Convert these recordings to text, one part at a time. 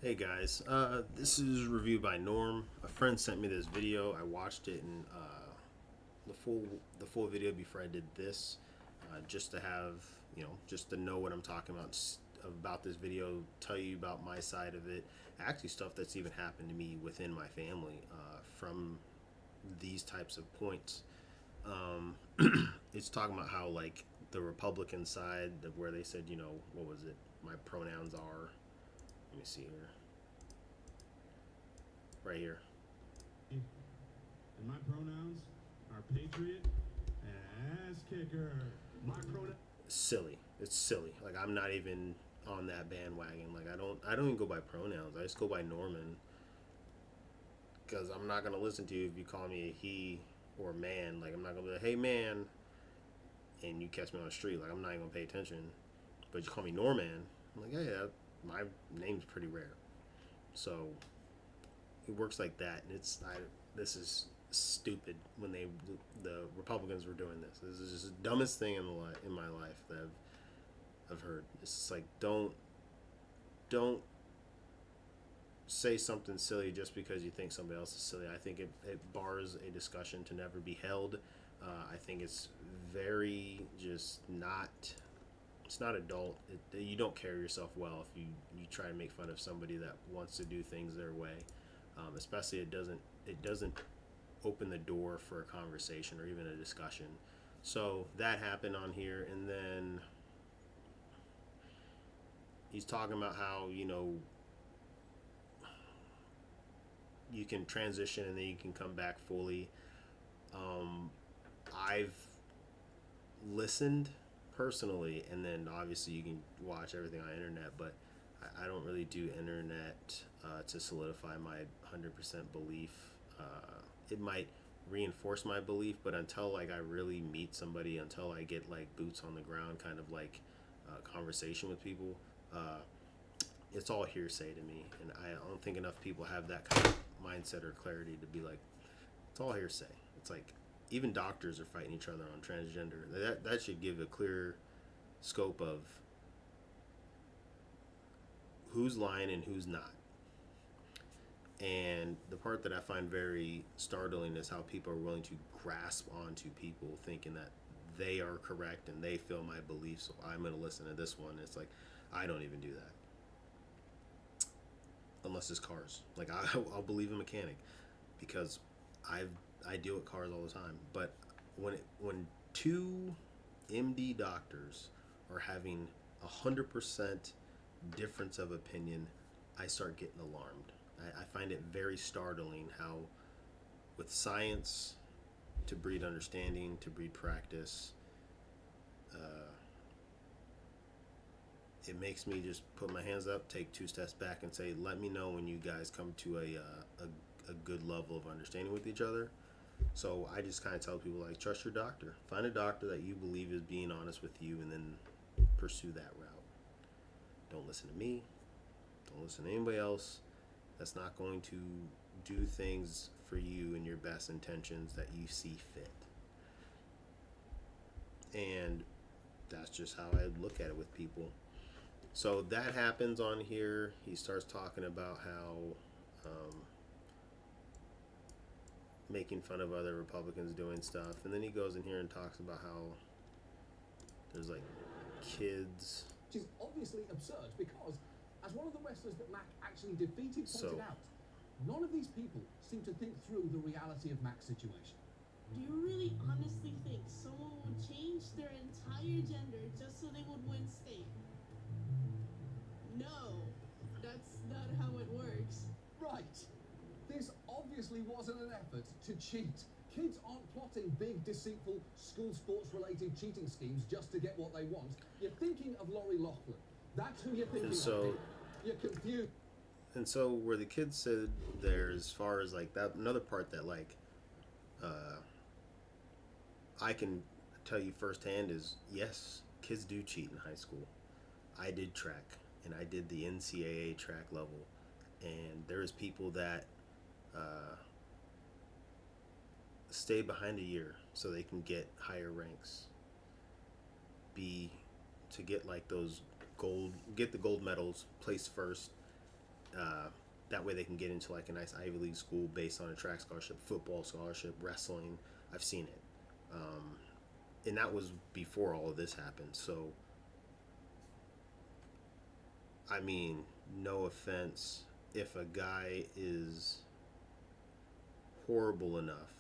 Hey guys, this is review by Norm. A friend sent me this video. I watched it and the full video before I did this, just to have just to know what I'm talking about this video. Tell you about my side of it. Actually, stuff that's even happened to me within my family from these types of points. Um, it's talking about how like the Republican side of where they said what was it? My pronouns are. Let me see here. Right here. And my pronouns are patriot and ass kicker. My pronoun. Silly. It's silly. Like I'm not even on that bandwagon. Like I don't even go by pronouns. I just go by Norman because I'm not gonna listen to you if you call me a he or man. Like I'm not gonna be like, hey man, and you catch me on the street. Like I'm not even gonna pay attention. But you call me Norman, I'm like, hey, my name's pretty rare. So it works like that, and this is stupid when the Republicans were doing this. This is just the dumbest thing in my life that I've heard. It's just like don't say something silly just because you think somebody else is silly. I think it bars a discussion to never be held. I think it's very just not. It's not adult. You don't carry yourself well if you try to make fun of somebody that wants to do things their way. Especially it doesn't open the door for a conversation or even a discussion. So that happened on here, and then he's talking about how you can transition and then you can come back fully. I've listened personally, and then obviously you can watch everything on the internet, but I don't really do internet to solidify my 100% belief. It might reinforce my belief, but until like I really meet somebody, until I get like boots on the ground, kind of like conversation with people, uh, it's all hearsay to me, and I don't think enough people have that kind of mindset or clarity to be like, it's all hearsay. It's like even doctors are fighting each other on transgender. That should give a clear scope of who's lying and who's not. And the part that I find very startling is how people are willing to grasp onto people thinking that they are correct and they feel my beliefs, so I'm going to listen to this one. It's like, I don't even do that unless it's cars. Like I'll believe a mechanic because I've I deal with cars all the time. But when two MD doctors are having 100% difference of opinion, I start getting alarmed. I find it very startling how, with science to breed understanding, to breed practice, uh, it makes me just put my hands up, take two steps back, and say, "Let me know when you guys come to a good level of understanding with each other." So I just kind of tell people like, trust your doctor. Find a doctor that you believe is being honest with you, and then pursue that route. Don't listen to me. Don't listen to anybody else. That's not going to do things for you and your best intentions that you see fit. And that's just how I look at it with people. So that happens on here. He starts talking about how making fun of other Republicans doing stuff, and then he goes in here and talks about how there's like kids. Which is obviously absurd because, as one of the wrestlers that Mac actually defeated pointed out, none of these people seem to think through the reality of Mac's situation. Do you really honestly think someone would change their entire gender just so they would win state? No, that's not how it works. Right. This obviously wasn't an effort to cheat. Kids aren't plotting big, deceitful, school sports-related cheating schemes just to get what they want. You're thinking of Lori Loughlin. That's who you're thinking of. You're confused. And so where the kids said there, as far as like that, another part that like I can tell you firsthand is, yes, kids do cheat in high school. I did track, and I did the NCAA track level, and there's people that stay behind a year so they can get higher ranks, be to get like those get the gold medals, place first, That way they can get into like a nice Ivy League school based on a track scholarship, football scholarship, wrestling. I've seen it. And that was before all of this happened. So, I mean, no offense, if a guy is horrible enough,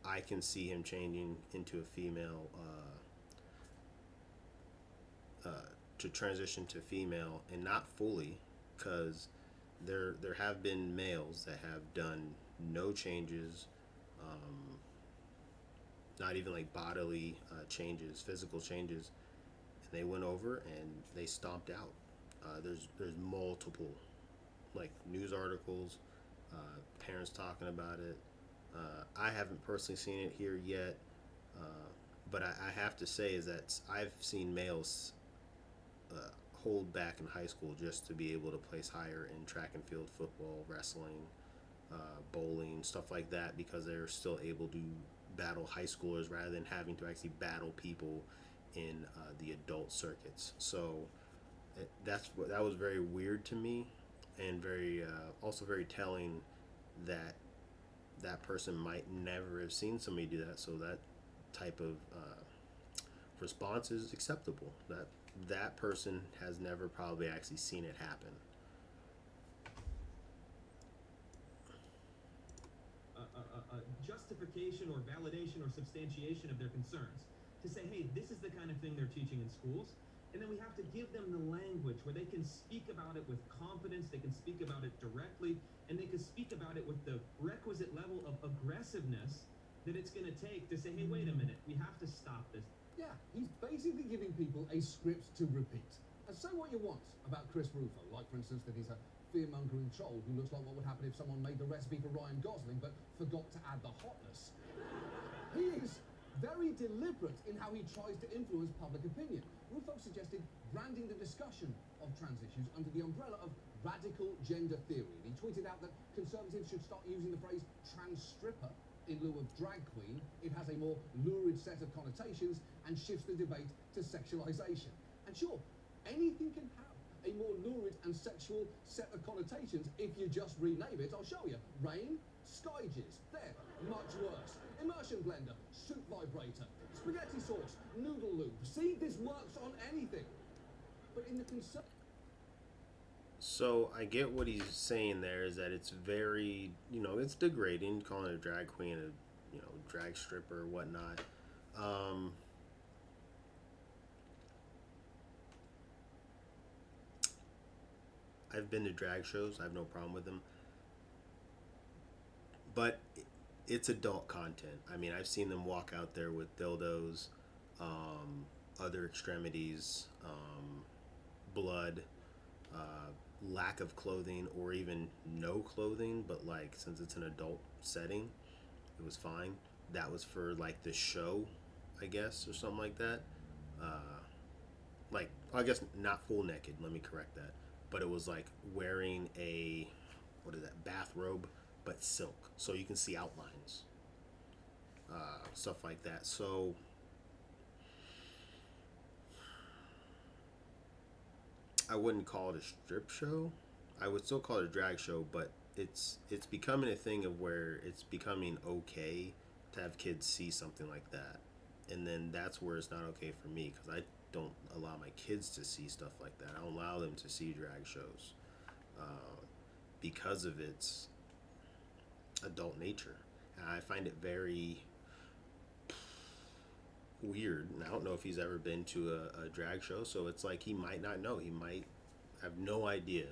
I can see him changing into a female, to transition to female, and not fully, because there have been males that have done no changes, not even like bodily changes, physical changes, and they went over and they stomped out. There's multiple like news articles, parents talking about it. I haven't personally seen it here yet, but I have to say is that I've seen males hold back in high school just to be able to place higher in track and field, football, wrestling, bowling, stuff like that, because they're still able to battle high schoolers rather than having to actually battle people in the adult circuits. So that was very weird to me, and very also very telling that that person might never have seen somebody do that. So that type of response is acceptable. That person has never probably actually seen it happen. Justification or validation or substantiation of their concerns. To say, hey, this is the kind of thing they're teaching in schools. And then we have to give them the language where they can speak about it with confidence, they can speak about it directly, and they can speak about it with the requisite level of aggressiveness that it's going to take to say, hey, wait a minute, we have to stop this. Yeah, he's basically giving people a script to repeat. And say what you want about Chris Rufo, like for instance that he's a fear-mongering troll who looks like what would happen if someone made the recipe for Ryan Gosling but forgot to add the hotness. He is very deliberate in how he tries to influence public opinion. Rufo suggested branding the discussion of trans issues under the umbrella of radical gender theory. And he tweeted out that conservatives should start using the phrase trans stripper in lieu of drag queen. It has a more lurid set of connotations and shifts the debate to sexualization. And sure, anything can have a more lurid and sexual set of connotations if you just rename it. I'll show you. Rain, sky jizz. There, much worse. Immersion blender, soup vibrator, spaghetti sauce, noodle loop. See, this works on anything. But in the So I get what he's saying there is that it's very, it's degrading calling a drag queen a, drag stripper or whatnot. I've been to drag shows. I have no problem with them. But it's adult content. I mean, I've seen them walk out there with dildos, other extremities, blood, lack of clothing, or even no clothing. But like, since it's an adult setting, it was fine. That was for like the show, I guess, or something like that. I guess not full naked. Let me correct that. But it was like wearing a, bathrobe, but silk, so you can see outlines, stuff like that. So I wouldn't call it a strip show. I would still call it a drag show, but it's becoming a thing of where it's becoming okay to have kids see something like that, and then that's where it's not okay for me, because I don't allow my kids to see stuff like that. I don't allow them to see drag shows because of its adult nature. And I find it very weird. And I don't know if he's ever been to a drag show, so it's like he might not know. He might have no idea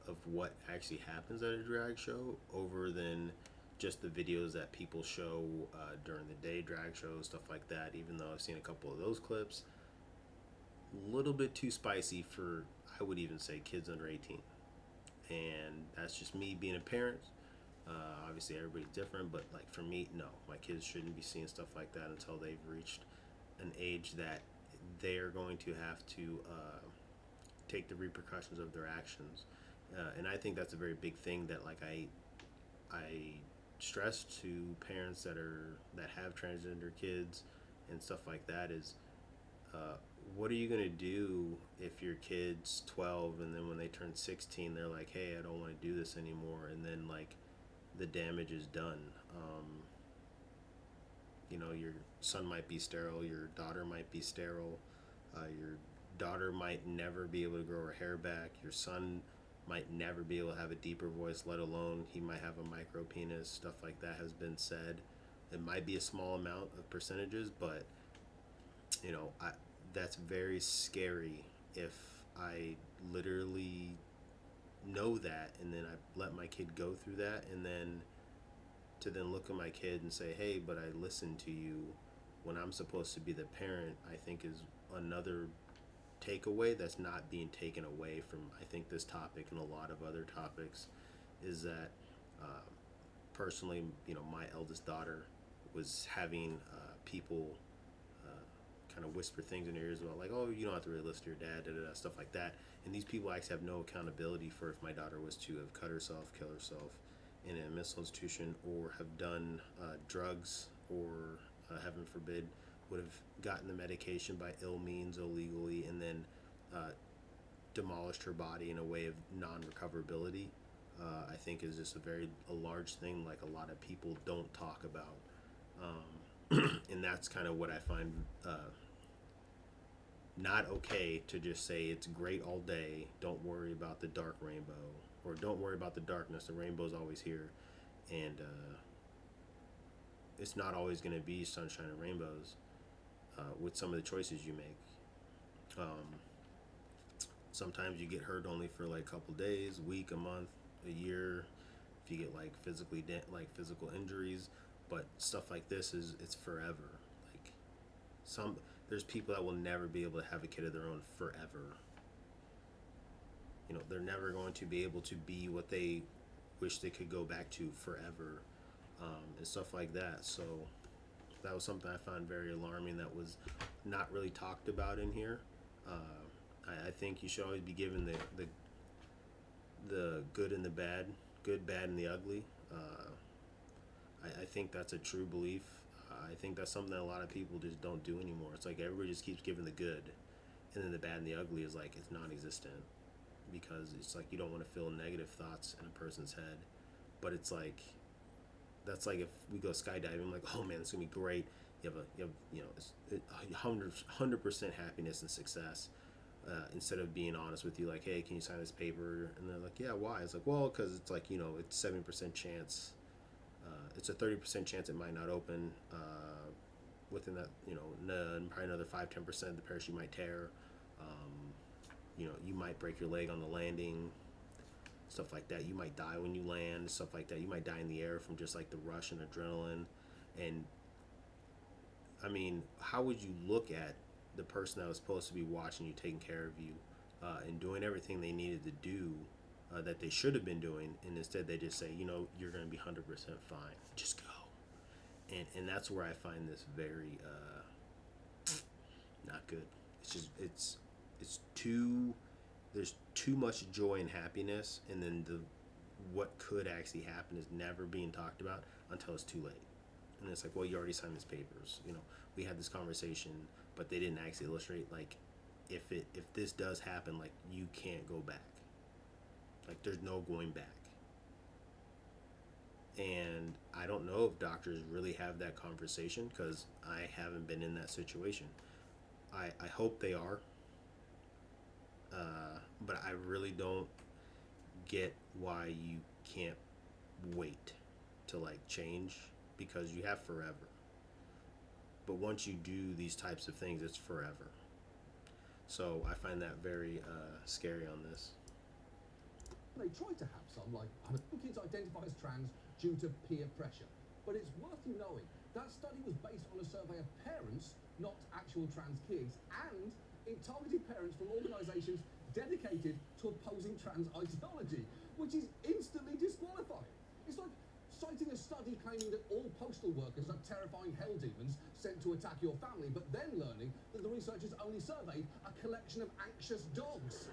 of what actually happens at a drag show, over than just the videos that people show during the day, drag shows, stuff like that. Even though I've seen a couple of those clips, a little bit too spicy for, I would even say, kids under 18. And that's just me being a parent. Obviously everybody's different, but like for me, no, my kids shouldn't be seeing stuff like that until they've reached an age that they're going to have to take the repercussions of their actions. And I think that's a very big thing that like I stress to parents that have transgender kids and stuff like that is, what are you gonna do if your kid's 12 and then when they turn 16 they're like, hey, I don't want to do this anymore, and then like the damage is done. You know, your son might be sterile, your daughter might be sterile, your daughter might never be able to grow her hair back, your son might never be able to have a deeper voice, let alone he might have a micro penis. Stuff like that has been said. It might be a small amount of percentages, but you know, that's very scary if I literally know that and then I let my kid go through that, and then to then look at my kid and say, hey, but I listened to you when I'm supposed to be the parent, I think is another takeaway that's not being taken away from, I think, this topic and a lot of other topics, is that personally, you know, my eldest daughter was having people kind of whisper things in her ears about like, oh, you don't have to really listen to your dad, stuff like that. And these people actually have no accountability for if my daughter was to have cut herself, kill herself in a mental institution, or have done drugs, or heaven forbid, would have gotten the medication by ill means illegally, and then demolished her body in a way of non-recoverability. I think is just a large thing like a lot of people don't talk about. And that's kind of what I find not okay, to just say it's great all day, don't worry about the dark rainbow, or don't worry about the darkness, the rainbow's always here. And it's not always going to be sunshine and rainbows with some of the choices you make. Sometimes you get hurt only for like a couple days, a week, a month, a year, if you get like physical injuries. But stuff like this it's forever. Like there's people that will never be able to have a kid of their own forever. You know, they're never going to be able to be what they wish they could go back to forever, and stuff like that. So that was something I found very alarming that was not really talked about in here. I think you should always be given the good and the bad, good, bad, and the ugly. I think that's a true belief. I think that's something that a lot of people just don't do anymore. It's like everybody just keeps giving the good, and then the bad and the ugly is like it's non-existent, because it's like you don't want to feel negative thoughts in a person's head. But it's like, that's like if we go skydiving, like, oh man, it's gonna be great. You have you know, it's 100% happiness and success. Instead of being honest with you, like, hey, can you sign this paper? And they're like, yeah, why? It's like, well, because it's like, you know, it's 70% chance. It's a 30% chance it might not open. Within that, you know, probably another 5-10% the parachute might tear. You know, you might break your leg on the landing. Stuff like that. You might die when you land. Stuff like that. You might die in the air from just like the rush and adrenaline. And I mean, how would you look at the person that was supposed to be watching you, taking care of you, and doing everything they needed to do, that they should have been doing, and instead they just say, you know, you're going to be 100% fine, just go. And that's where I find this very not good. It's just it's too, there's too much joy and happiness, and then what could actually happen is never being talked about until it's too late. And it's like, well, you already signed these papers, you know, we had this conversation, but they didn't actually illustrate, like, if this does happen, like, you can't go back. Like, there's no going back. And I don't know if doctors really have that conversation, because I haven't been in that situation. I hope they are. But I really don't get why you can't wait to, like, change, because you have forever. But once you do these types of things, it's forever. So I find that very scary on this. They tried to have some, like, kids identify as trans due to peer pressure. But it's worth knowing that study was based on a survey of parents, not actual trans kids, and it targeted parents from organisations dedicated to opposing trans ideology, which is instantly disqualifying. It's like citing a study claiming that all postal workers are terrifying hell demons sent to attack your family, but then learning that the researchers only surveyed a collection of anxious dogs.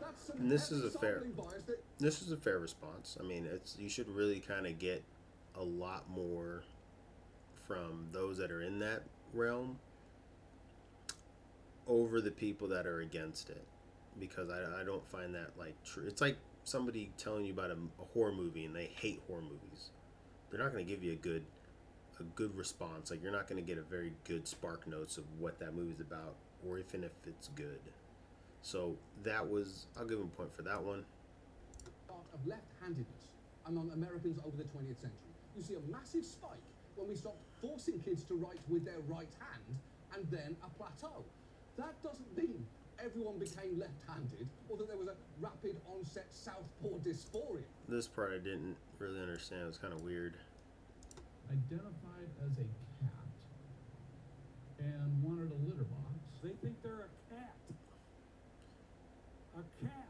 That's some This is a fair bias that this is a fair response. I mean, it's, you should really kind of get a lot more from those that are in that realm. over the people that are against it, because I don't find that like true. It's like somebody telling you about a horror movie and they hate horror movies. They're not going to give you a good response. Like, you're not going to get a very good spark notes of what that movie's about, or even if it's good. So I'll give him a point for that one. Part of left-handedness among Americans over the 20th century. You see a massive spike when we stopped forcing kids to write with their right hand, and then a plateau. That doesn't mean everyone became left-handed, or that there was a rapid onset southpaw dysphoria. This part I didn't really understand. It was kind of weird. Identified as a cat and wanted a litter box. They think they're a cat. A cat.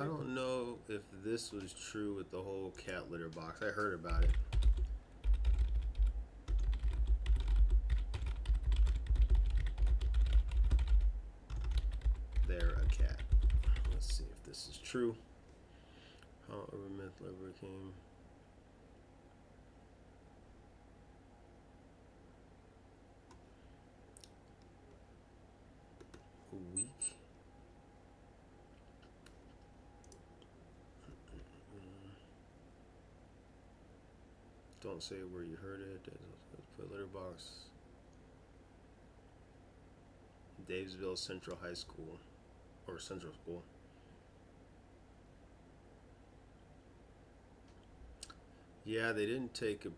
I don't know if this was true with the whole cat litter box. I heard about it. They're a cat. Let's see if this is true. How urban myth ever came. A week. Don't say where you heard it. Put litter box. Davesville Central High School, or Central School. Yeah, they didn't take a.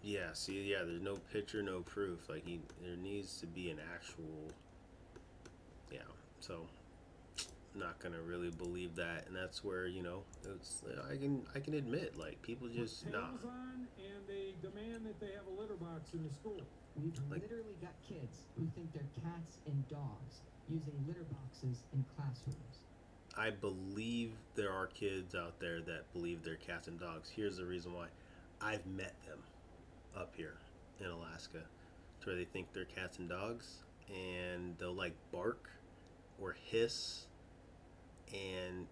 Yeah, see, yeah, there's no picture, no proof. Like, there needs to be an actual. Yeah, so not gonna really believe that, and that's where, you know, it's I can admit, like, people just Put nah. tails on, and they demand that they have a litter box in the school. We've Like- literally got kids who think they're cats and dogs using litter boxes in classrooms. I believe there are kids out there that believe they're cats and dogs. Here's the reason why. I've met them up here in Alaska, to where they think they're cats and dogs, and they'll like bark or hiss. And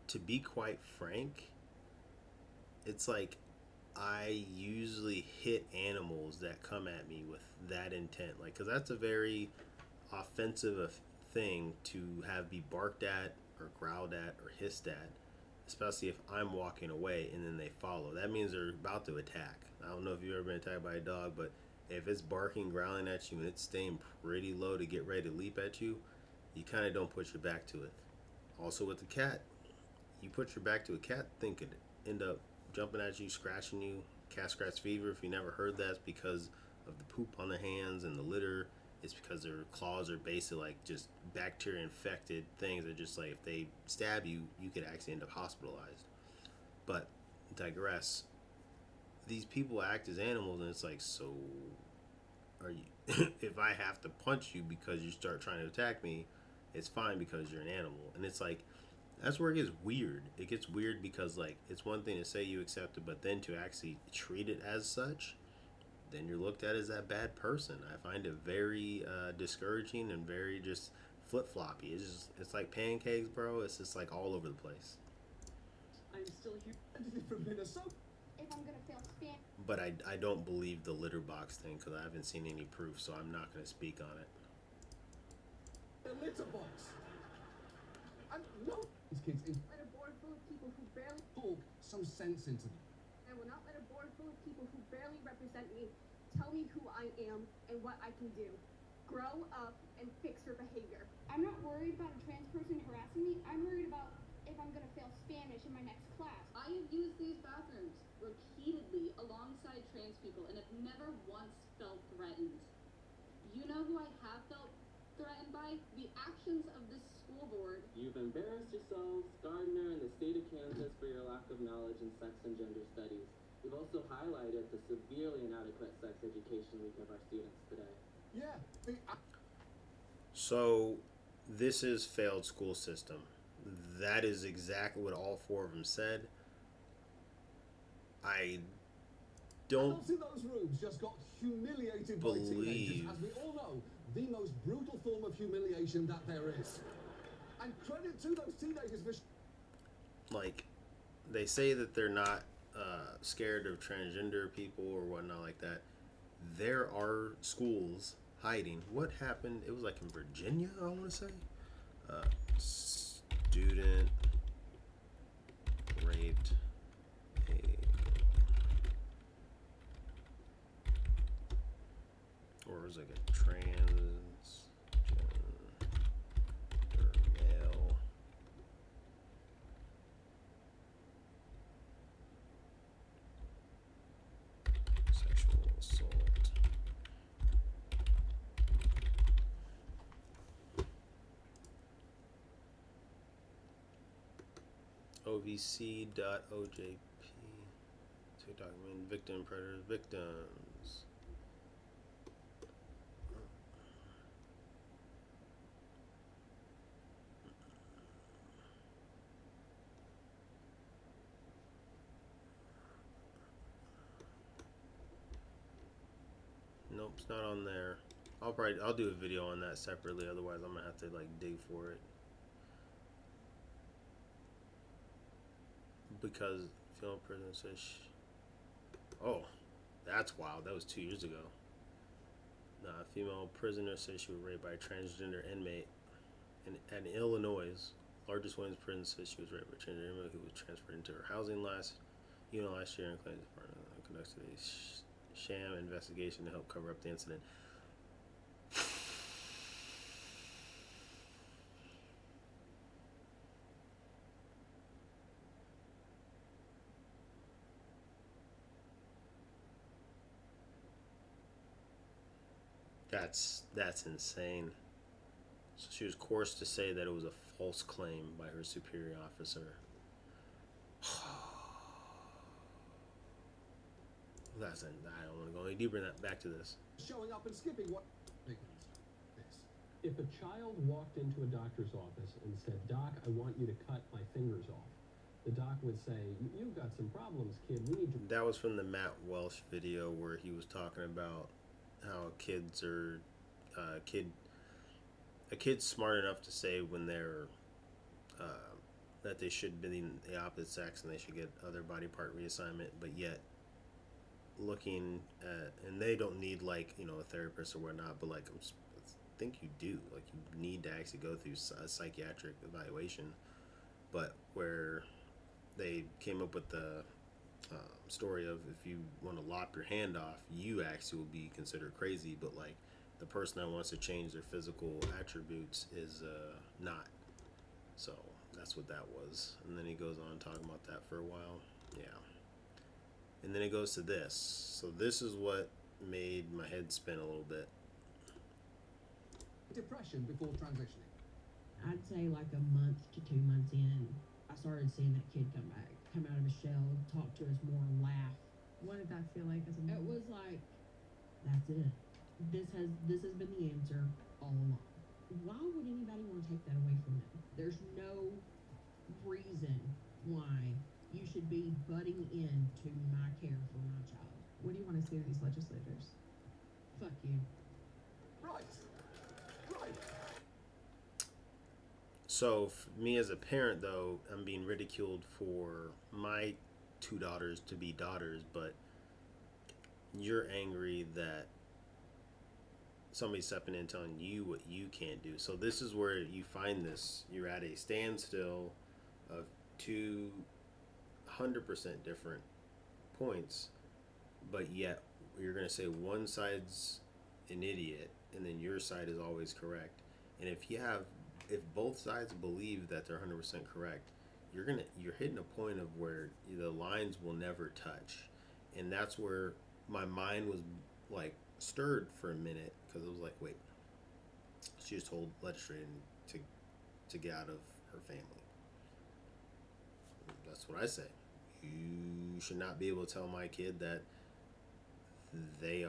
to be quite frank, it's like I usually hit animals that come at me with that intent, like, because that's a very offensive thing to have be barked at or growled at or hissed at, especially if I'm walking away and then they follow. That means they're about to attack. I don't know if you've ever been attacked by a dog, but if it's barking, growling at you, and it's staying pretty low to get ready to leap at you, you kind of don't put your back to it. Also with the cat, you put your back to a cat, think it end up jumping at you, scratching you. Cat scratch fever, if you never heard that, it's because of the poop on their hands and the litter. It's because their claws are basically like just bacteria infected things that just like if they stab you, you could actually end up hospitalized. But digress. These people act as animals, and it's like, so are you if I have to punch you because you start trying to attack me, it's fine because you're an animal. And it's like, that's where it gets weird. It gets weird because, like, it's one thing to say you accept it, but then to actually treat it as such, then you're looked at as that bad person. I find it very discouraging and very just flip-floppy. It's like pancakes, bro. It's just like all over the place. I'm still here. From Minnesota. If I'm gonna fail Spanish. But I don't believe the litter box thing because I haven't seen any proof, so I'm not going to speak on it. A litter box. And no, these kids Let a board full of people who barely. talk some sense into them. I will not let a board full of people who barely represent me tell me who I am and what I can do. Grow up and fix your behavior. I'm not worried about a trans person harassing me. I'm worried about if I'm gonna fail Spanish in my next class. I have used these bathrooms repeatedly alongside trans people and have never once felt threatened. You know who I have felt threatened by? The actions of this school board. You've embarrassed yourselves, Gardner, and the state of Kansas for your lack of knowledge in sex and gender studies. You've also highlighted the severely inadequate sex education we give our students today. Yeah. So this is failed school system. That is exactly what all four of them said. I don't Adults in those rooms just got humiliated by teenagers, believe as we all know, the most brutal form of humiliation that there is. And credit to those teenagers for like, they say that they're not scared of transgender people or whatnot like that. There are schools, hiding. What happened? It was like in Virginia, I want to say. Student raped a or it was like a transgender male. Sexual assault. OVC.OJP. So document victim, predators, victims. Nope, it's not on there. I'll do a video on that separately, otherwise I'm gonna have to like dig for it. Because female prison says oh, that's wild. That was 2 years ago. Female prisoner says she was raped by a transgender inmate in Illinois. Largest women's prison says she was raped by a transgender inmate who was transferred into her housing last year and claims the department conducted a sham investigation to help cover up the incident. That's insane. So she was coerced to say that it was a false claim by her superior officer. I don't want to go any deeper in that. Back to this. Showing up and skipping what? This. If a child walked into a doctor's office and said, "Doc, I want you to cut my fingers off," the doc would say, "You've got some problems, kid. We need to..." That was from the Matt Welsh video where he was talking about how kids are a kid's smart enough to say when they're that they should be the opposite sex and they should get other body part reassignment, but yet looking at, and they don't need like, you know, a therapist or whatnot, but like I think you do, like you need to actually go through a psychiatric evaluation, but where they came up with the story of if you want to lop your hand off, you actually will be considered crazy, but like the person that wants to change their physical attributes is not. So that's what that was. And then he goes on talking about that for a while. Yeah. And then it goes to this. So this is what made my head spin a little bit. Depression before transitioning. I'd say like a month to 2 months in, I started seeing that kid come back, come out of his shell, talk to us more, laugh. What did that feel like as a mom? It was like, that's it. This has been the answer all along. Why would anybody want to take that away from them? There's no reason why you should be butting into my care for my child. What do you want to say to these legislators? Fuck you. Right. So me as a parent, though, I'm being ridiculed for my two daughters to be daughters, but you're angry that somebody's stepping in telling you what you can't do. So this is where you find this. You're at a standstill of 200% different points, but yet you're going to say one side's an idiot and then your side is always correct. And if both sides believe that they're 100% correct, you're hitting a point of where the lines will never touch. And that's where my mind was like stirred for a minute, because it was like, wait, she just told legislating to get out of her family. That's what I say. You should not be able to tell my kid that they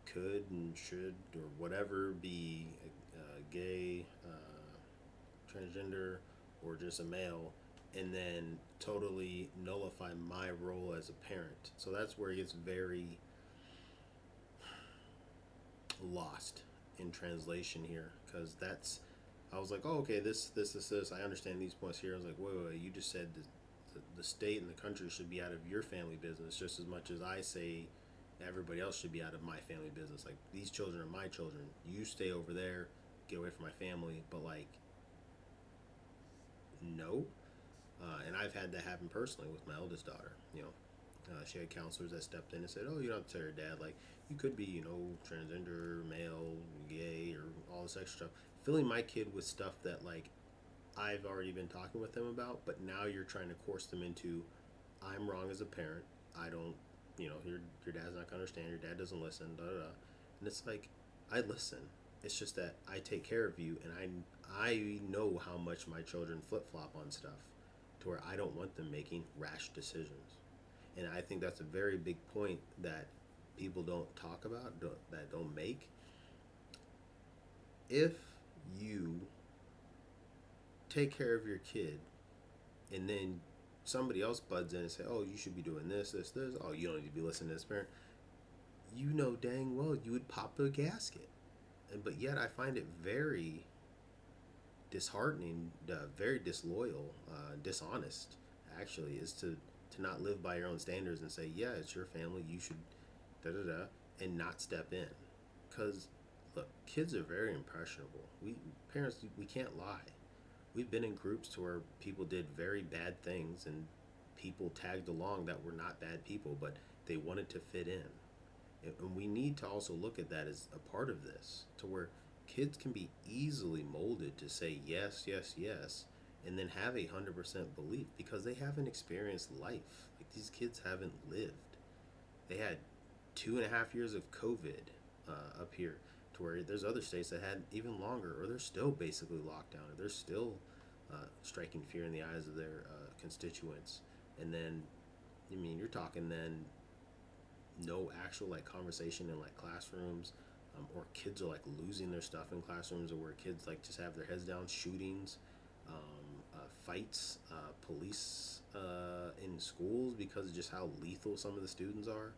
could and should or whatever be gay, transgender, or just a male, and then totally nullify my role as a parent. So that's where it gets very lost in translation here, because I was like, oh, okay, this, I understand these points here. I was like, wait, you just said the state and the country should be out of your family business just as much as I say everybody else should be out of my family business. Like, these children are my children. You stay over there, get away from my family. But like, no. And I've had that happen personally with my eldest daughter. You know, she had counselors that stepped in and said, "Oh, you don't have to tell your dad. Like, you could be, you know, transgender, male, gay, or all this extra stuff." Filling my kid with stuff that like I've already been talking with them about, but now you're trying to coerce them into, I'm wrong as a parent. I don't, you know, your dad's not gonna understand. Your dad doesn't listen. Da da da. And it's like, I listen. It's just that I take care of you, and I know how much my children flip flop on stuff, to where I don't want them making rash decisions. And I think that's a very big point that people don't talk about, that don't make. If you take care of your kid, and then somebody else buds in and say, "Oh, you should be doing this, this, this. Oh, you don't need to be listening to this parent." You know dang well you would pop a gasket. But yet I find it very disheartening, very disloyal, dishonest, actually, is to not live by your own standards and say, yeah, it's your family, you should da-da-da, and not step in. Because, look, kids are very impressionable. Parents, we can't lie. We've been in groups to where people did very bad things, and people tagged along that were not bad people, but they wanted to fit in. And we need to also look at that as a part of this, to where kids can be easily molded to say yes, yes, yes, and then have 100% belief because they haven't experienced life. Like, these kids haven't lived. They had 2.5 years of COVID up here, to where there's other states that had even longer, or they're still basically locked down, or they're still striking fear in the eyes of their constituents. And then, I mean, you're talking then no actual like conversation in like classrooms, or kids are like losing their stuff in classrooms, or where kids like just have their heads down, shootings, fights, police in schools because of just how lethal some of the students are.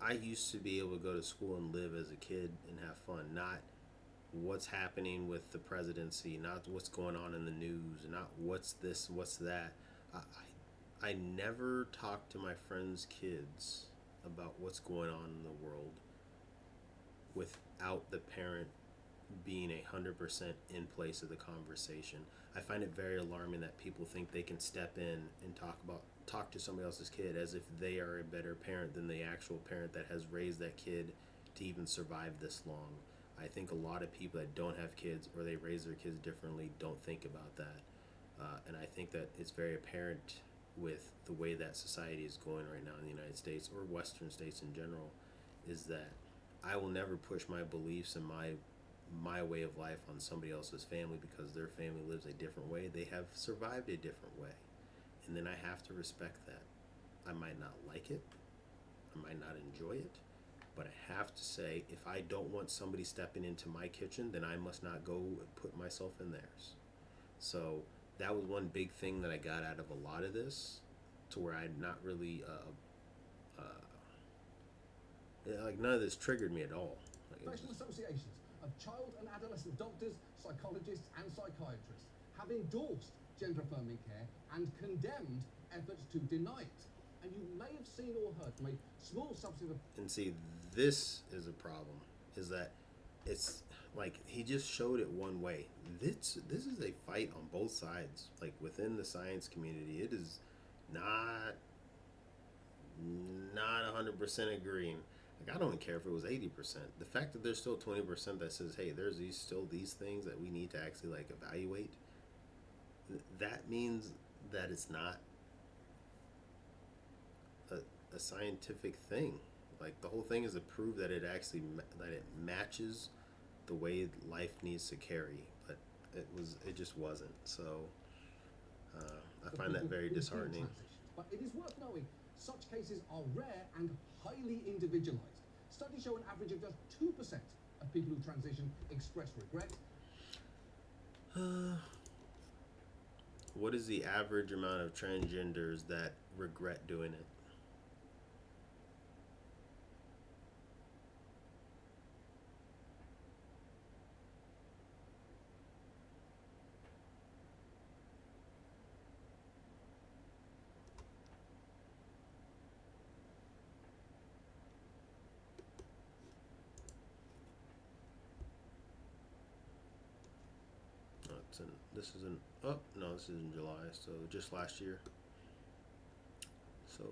I used to be able to go to school and live as a kid and have fun, not what's happening with the presidency, not what's going on in the news, not what's this, what's that. I never talked to my friends' kids about what's going on in the world without the parent being 100% in place of the conversation. I find it very alarming that people think they can step in and talk to somebody else's kid as if they are a better parent than the actual parent that has raised that kid to even survive this long. I think a lot of people that don't have kids, or they raise their kids differently, don't think about that. And I think that it's very apparent with the way that society is going right now in the United States, or Western states in general, is that I will never push my beliefs and my way of life on somebody else's family because their family lives a different way. They have survived a different way. And then I have to respect that. I might not like it. I might not enjoy it. But I have to say, if I don't want somebody stepping into my kitchen, then I must not go and put myself in theirs. So that was one big thing that I got out of a lot of this, to where I'd not really, like, none of this triggered me at all. Like, Professional associations of child and adolescent doctors, psychologists, and psychiatrists have endorsed gender-affirming care and condemned efforts to deny it. And you may have seen or heard from a small subset of... And see, this is a problem, is that it's like he just showed it one way. This is a fight on both sides. Like, within the science community, it is not 100% agreeing. Like, I don't care if it was 80%. The fact that there's still 20% that says, hey, there's still these things that we need to actually like evaluate, that means that it's not a scientific thing. Like, the whole thing is to prove that it actually that it matches the way life needs to carry, but it just wasn't. So I find that very disheartening. But it is worth knowing such cases are rare and highly individualized. Studies show an average of just 2% of people who transition express regret. What is the average amount of transgenders that regret doing it? that's in, this is in, oh, no, this is in July, so just last year. So,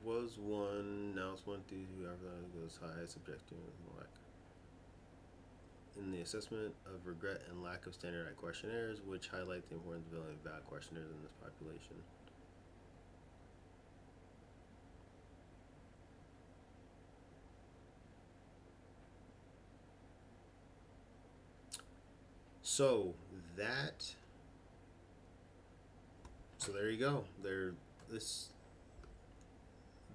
was one, now it's 1 through whoever goes high, subject to black. In the assessment of regret and lack of standardized questionnaires, which highlight the importance of building valid questionnaires in this population. So there you go.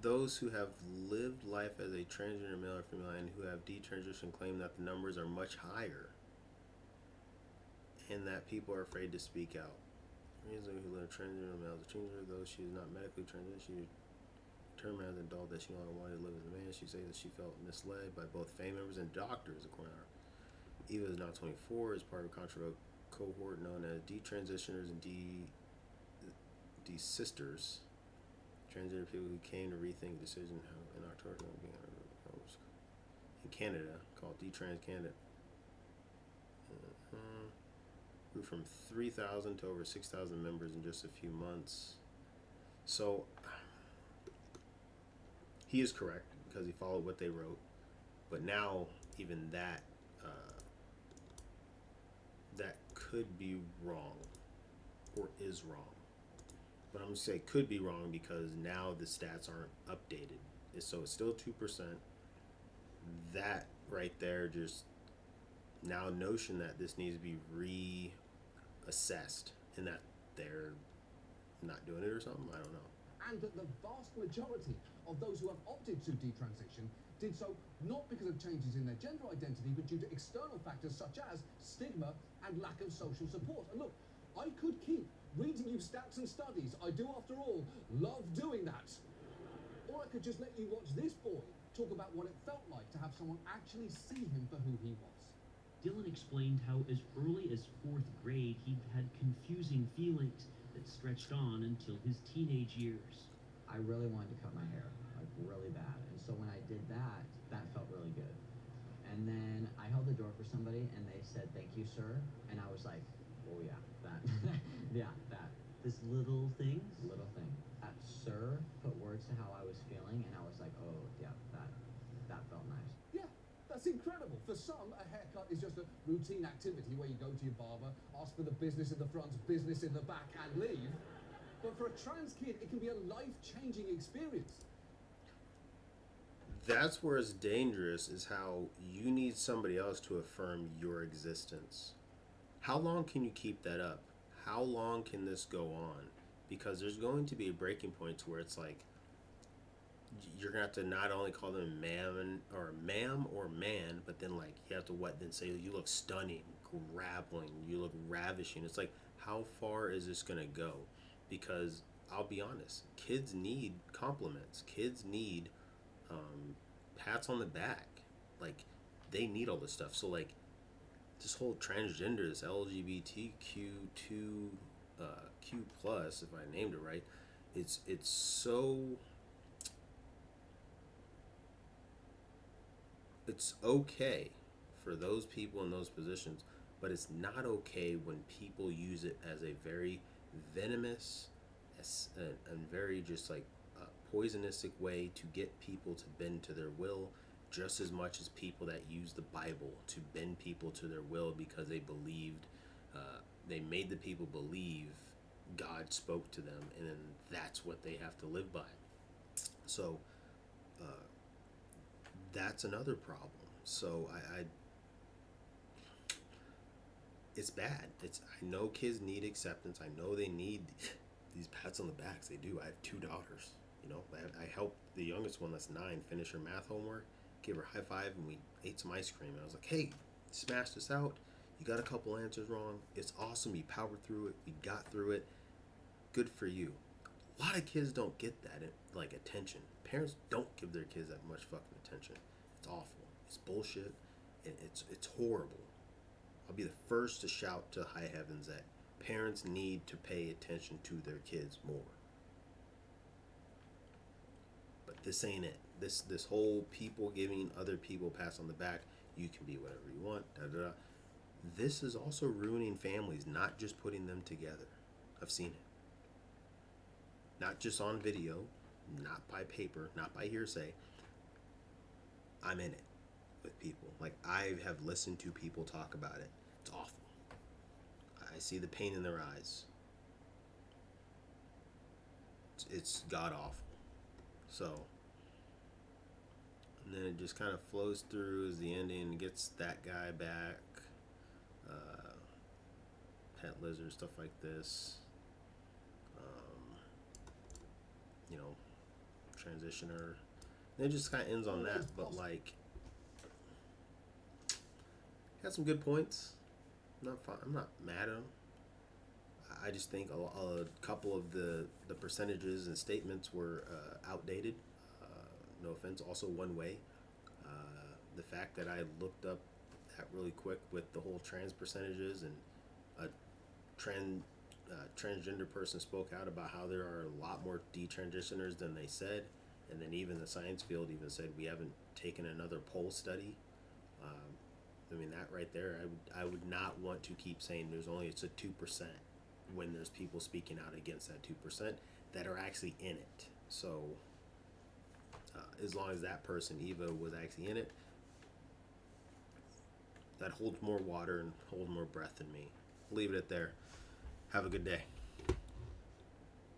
Those who have lived life as a transgender male or female and who have detransitioned claim that the numbers are much higher and that people are afraid to speak out. Reason who live transgender male as a transgender, though she is not medically transitioned, she determined as an adult that she no longer wanted to live as a man. She says that she felt misled by both family members and doctors, according to her. Eva is now 24, is part of a controversial cohort known as detransitioners and desisters. Transgender people who came to rethink decision in October in Canada, called Detrans Canada. Grew from 3,000 to over 6,000 members in just a few months. So he is correct because he followed what they wrote, but now even that that could be wrong or is wrong. But I'm going to say could be wrong because now the stats aren't updated. So it's still 2%. That right there just now notion that this needs to be reassessed and that they're not doing it or something. I don't know. And that the vast majority of those who have opted to detransition did so not because of changes in their gender identity, but due to external factors such as stigma and lack of social support. And look, I could keep reading you stats and studies. I do, after all, love doing that. Or I could just let you watch this boy talk about what it felt like to have someone actually see him for who he was. Dylan explained how as early as 4th grade he'd had confusing feelings that stretched on until his teenage years. I really wanted to cut my hair, like really bad. And so when I did that, that felt really good. And then I held the door for somebody and they said, "Thank you, sir." And I was like, oh yeah, that, yeah, that. This little thing? Little thing. That sir put words to how I was feeling and I was like, oh yeah, that felt nice. Yeah, that's incredible. For some, a haircut is just a routine activity where you go to your barber, ask for the business in the front, business in the back, and leave. But for a trans kid, it can be a life-changing experience. That's where it's dangerous, is how you need somebody else to affirm your existence. How long can you keep that up? How long can this go on? Because there's going to be a breaking point to where it's like, you're going to have to not only call them ma'am or man, but then like you have to then say you look stunning, grappling, you look ravishing. It's like, how far is this going to go? Because I'll be honest, kids need compliments. Kids need pats on the back. Like, they need all this stuff. So like, this whole transgender, this LGBTQ2 Q plus, if I named it right, it's so, it's okay for those people in those positions, but it's not okay when people use it as a very venomous and very just like poisonistic way to get people to bend to their will, just as much as people that use the Bible to bend people to their will because they believed, they made the people believe God spoke to them, and then that's what they have to live by. So that's another problem. So it's bad. I know kids need acceptance. I know they need these pats on the backs. They do. I have 2 daughters. You know, I helped the youngest one that's 9 finish her math homework, gave her a high five, and we ate some ice cream. And I was like, hey, smash this out. You got a couple answers wrong. It's awesome. You powered through it. We got through it. Good for you. A lot of kids don't get that, like, attention. Parents don't give their kids that much fucking attention. It's awful. It's bullshit. It's horrible. I'll be the first to shout to high heavens that parents need to pay attention to their kids more. But this ain't it. This whole people giving other people pats on the back, you can be whatever you want, da da da. this is also ruining families, not just putting them together. I've seen it. Not just on video, not by paper, not by hearsay. I'm in it with people. Like, I have listened to people talk about it. It's awful. I see the pain in their eyes. It's god awful. So, and then it just kind of flows through as the ending, gets that guy back, pet lizard, stuff like this, you know, transitioner. And it just kind of ends on that, but like, got some good points. I'm not mad at him. I just think a couple of the percentages and statements were outdated. No offense. Also, one way. The fact that I looked up that really quick with the whole trans percentages, and a transgender person spoke out about how there are a lot more detransitioners than they said, and then even the science field even said we haven't taken another poll study. I mean, that right there, I would not want to keep saying it's a 2% when there's people speaking out against that 2% that are actually in it. So as long as that person, Eva, was actually in it, that holds more water and holds more breath in me. Leave it at there. Have a good day.